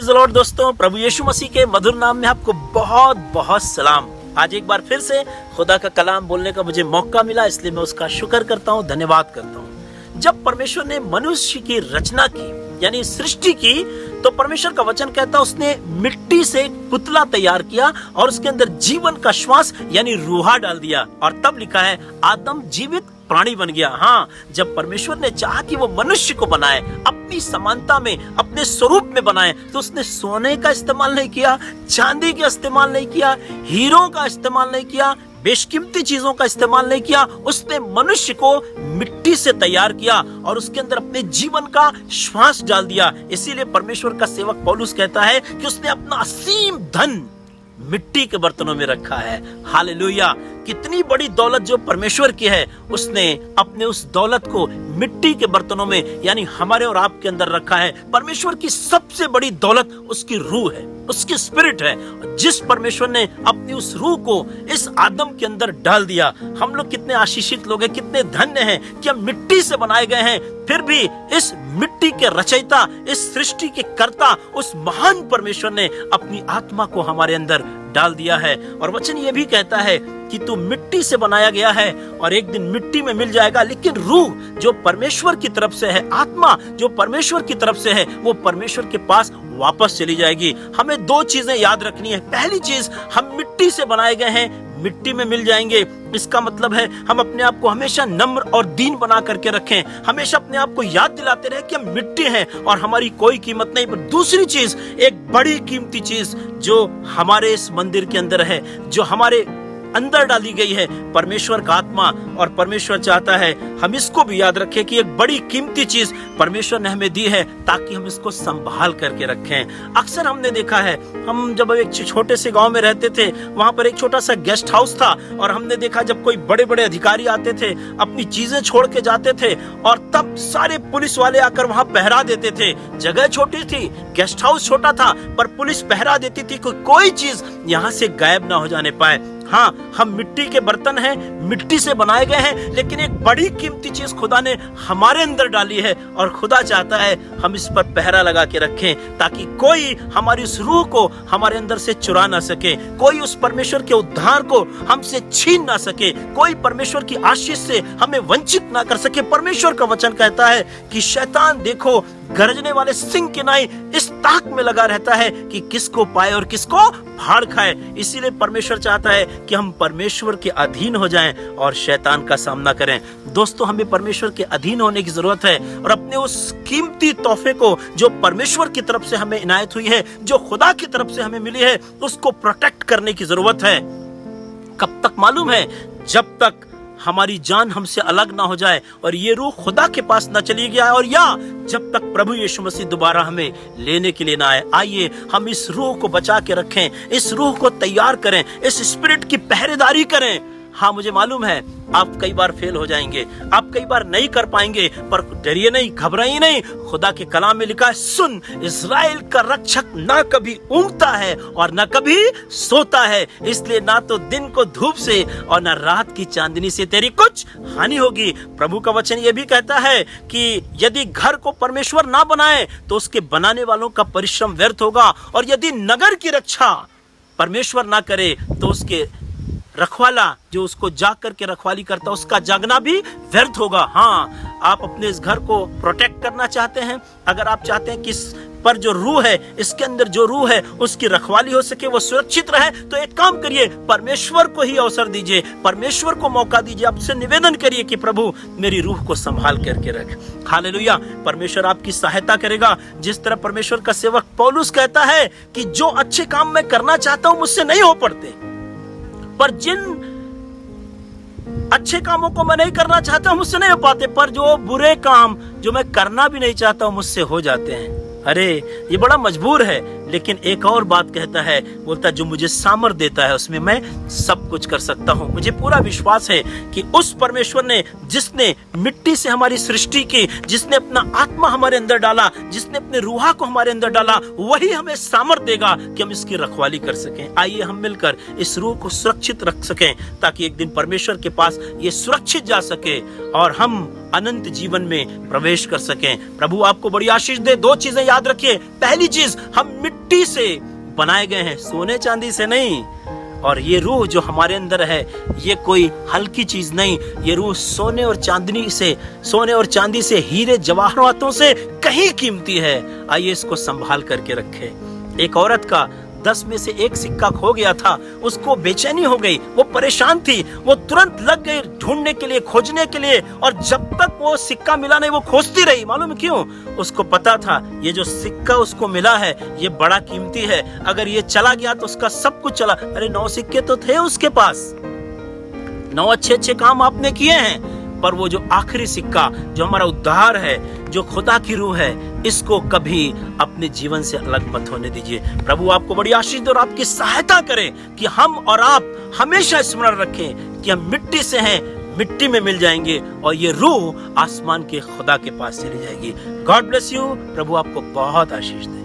Praise the Lord दोस्तों, प्रभु यीशु मसीह के मधुर नाम में आपको बहुत बहुत सलाम। आज एक बार फिर से खुदा का कलाम बोलने का मुझे मौका मिला, इसलिए मैं उसका शुक्र करता हूँ, धन्यवाद करता हूँ। जब परमेश्वर ने मनुष्य की रचना की यानी सृष्टि की, तो परमेश्वर का वचन कहता है उसने मिट्टी से एक पुतला तैयार किया और उसके अंदर जीवन का श्वास यानी रूहा डाल दिया, और तब लिखा है आदम जीवित प्राणी बन गया। हाँ, जब परमेश्वर ने चाहा कि वो मनुष्य को बनाए, अपनी समानता में, अपने स्वरूप में बनाए, तो उसने सोने का इस्तेमाल नहीं किया, चांदी का इस्तेमाल नहीं किया, हीरों का इस्तेमाल नहीं किया, बेशकीमती चीजों का इस्तेमाल नहीं किया। उसने मनुष्य को मिट्टी से तैयार किया और उसके अंदर अपने जीवन का श्वास डाल दिया। इसीलिए परमेश्वर का सेवक पौलुस कहता है कि उसने अपना असीम धन मिट्टी के बर्तनों में रखा है। हालेलुया! कितनी बड़ी दौलत जो परमेश्वर की है, उसने अपने उस दौलत को मिट्टी के बर्तनों में यानी हमारे और आपके अंदर रखा है। परमेश्वर की सबसे बड़ी दौलत उसकी रूह है, उसकी स्पिरिट है। जिस परमेश्वर ने अपनी उस रूह को इस आदम के अंदर डाल दिया। हम लोग कितने आशीषित लोग हैं, कितने धन्य हैं कि हम मिट्टी से बनाए गए हैं। फिर भी इस मिट्टी के रचयिता, इस सृष्टि के कर्ता, उस महान परमेश्वर ने अपनी आत्मा को हमारे अंदर डाल दिया है। और वचन ये भी कहता है कि तू मिट्टी से बनाया गया है और एक दिन मिट्टी में मिल जाएगा, लेकिन रूह जो परमेश्वर की तरफ से है, आत्मा जो परमेश्वर की तरफ से है, वो परमेश्वर के पास वापस चली जाएगी। हमें दो चीजें याद रखनी है। पहली चीज, हम मिट्टी से बनाए गए हैं, मिट्टी में मिल जाएंगे। इसका मतलब है हम अपने आप को हमेशा नम्र और दीन बना करके रखें, हमेशा अपने आप को याद दिलाते रहे कि हम मिट्टी हैं और हमारी कोई कीमत नहीं। पर दूसरी चीज, एक बड़ी कीमती चीज जो हमारे इस मंदिर के अंदर है, जो हमारे अंदर डाली गई है, परमेश्वर का आत्मा। और परमेश्वर चाहता है हम इसको भी याद रखें कि एक बड़ी कीमती चीज परमेश्वर ने हमें दी है, ताकि हम इसको संभाल करके रखें। अक्सर हमने देखा है, हम जब एक छोटे से गांव में रहते थे, वहां पर एक छोटा सा गेस्ट हाउस था, और हमने देखा जब कोई बड़े बड़े अधिकारी आते थे, अपनी चीजें छोड़ के जाते थे, और तब सारे पुलिस वाले आकर वहां पहरा देते थे। जगह छोटी थी, गेस्ट हाउस छोटा था, पर पुलिस पहरा देती थी कि कोई चीज यहाँ से गायब ना हो जाने पाए। हाँ, हम मिट्टी के बर्तन हैं, मिट्टी से बनाए गए हैं, लेकिन एक बड़ी कीमती चीज खुदा ने हमारे अंदर डाली है, और खुदा चाहता है हम इस पर पहरा लगा के रखें, ताकि कोई हमारी उस रूह को हमारे अंदर से चुरा ना सके, कोई उस परमेश्वर के उद्धार को हमसे छीन ना सके, कोई परमेश्वर की आशीष से हमें वंचित ना कर सके। परमेश्वर का वचन कहता है कि शैतान देखो गरजने वाले सिंह की नाई इस ताक में लगा रहता है कि किसको पाए और किसको फाड़ खाए। इसीलिए परमेश्वर चाहता है कि हम परमेश्वर के अधीन हो जाएं और शैतान का सामना करें। दोस्तों, हमें परमेश्वर के अधीन होने की जरूरत है, और अपने उस कीमती तोहफे को जो परमेश्वर की तरफ से हमें इनायत हुई है, जो खुदा की तरफ से हमें मिली है, उसको प्रोटेक्ट करने की जरूरत है। कब तक मालूम है? जब तक हमारी जान हमसे अलग ना हो जाए और ये रूह खुदा के पास ना चली गया, और या जब तक प्रभु यीशु मसीह दोबारा हमें लेने के लिए ना आए। आइए हम इस रूह को बचा के रखें, इस रूह को तैयार करें, इस स्पिरिट की पहरेदारी करें। हाँ, मुझे मालूम है आप कई बार फेल हो जाएंगे, आप कई बार नहीं कर पाएंगे, पर डरिए नहीं, घबराइए नहीं। खुदा के कलाम में लिखा है, सुन, इस्राएल का रक्षक ना कभी ऊँघता है और ना कभी सोता है, इसलिए ना तो दिन को धूप से और ना रात की चांदनी से तेरी कुछ हानि होगी। प्रभु का वचन ये भी कहता है कि यदि घर को परमेश्वर ना बनाए तो उसके बनाने वालों का परिश्रम व्यर्थ होगा, और यदि नगर की रक्षा परमेश्वर ना करे तो उसके रखवाला जो उसको जाग करके रखवाली करता, उसका जागना भी व्यर्थ होगा। हाँ, आप अपने इस घर को प्रोटेक्ट करना चाहते हैं, अगर आप चाहते हैं कि इस पर जो रूह है, इसके अंदर जो रूह है, उसकी रखवाली हो सके, वो सुरक्षित रहे, तो एक काम करिए, परमेश्वर को ही अवसर दीजिए, परमेश्वर को मौका दीजिए। आपसे निवेदन करिए कि प्रभु मेरी रूह को संभाल करके रख। हालेलुया! परमेश्वर आपकी सहायता करेगा। जिस तरह परमेश्वर का सेवक पौलुस कहता है कि जो अच्छे काम मैं करना चाहता हूं मुझसे नहीं हो पड़ते, पर जिन अच्छे कामों को मैं नहीं करना चाहता हूं मुझसे नहीं हो पाते, पर जो बुरे काम जो मैं करना भी नहीं चाहता हूं मुझसे हो जाते हैं। अरे, ये बड़ा मजबूर है, लेकिन एक और बात कहता है, बोलता जो मुझे सामर्थ देता है उसमें मैं सब कुछ कर सकता हूँ। मुझे पूरा विश्वास है कि उस परमेश्वर ने, जिसने मिट्टी से हमारी सृष्टि की, जिसने अपना आत्मा हमारे अंदर डाला, जिसने अपने रूहा को हमारे अंदर डाला, वही हमें सामर्थ देगा कि हम इसकी रखवाली कर सकें। आइए हम मिलकर इस रूह को सुरक्षित रख सकें, ताकि एक दिन परमेश्वर के पास ये सुरक्षित जा सके और हम अनंत जीवन में प्रवेश कर सकें। प्रभु आपको बड़ी आशीष दे। दो चीजें याद रखिए, पहली चीज, हम मिट्टी से बनाए गए हैं, सोने चांदी से नहीं। और ये रूह जो हमारे अंदर है, ये कोई हल्की चीज नहीं। ये रूह सोने और चांदी से, हीरे जवाहरातों से कहीं कीमती है। आइए इसको संभाल करके रखें। एक औरत का 10 में से 1 सिक्का खो गया था, उसको बेचैनी हो गई, वो परेशान थी, वो तुरंत लग गई ढूंढने के लिए, खोजने के लिए। और जब तक वो सिक्का मिला नहीं, वो खोजती रही। मालूम क्यों? उसको पता था ये जो सिक्का उसको मिला है ये बड़ा कीमती है, अगर ये चला गया तो उसका सब कुछ चला। अरे 9 सिक्के तो थे उसके पास, 9 अच्छे काम आपने किए हैं, पर वो जो आखिरी सिक्का जो हमारा उद्धार है, जो खुदा की रूह है, इसको कभी अपने जीवन से अलग मत होने दीजिए। प्रभु आपको बड़ी आशीष दे और आपकी सहायता करें कि हम और आप हमेशा स्मरण रखें कि हम मिट्टी से हैं, मिट्टी में मिल जाएंगे और ये रूह आसमान के खुदा के पास चली जाएगी। God bless you. प्रभु आपको बहुत आशीष दे।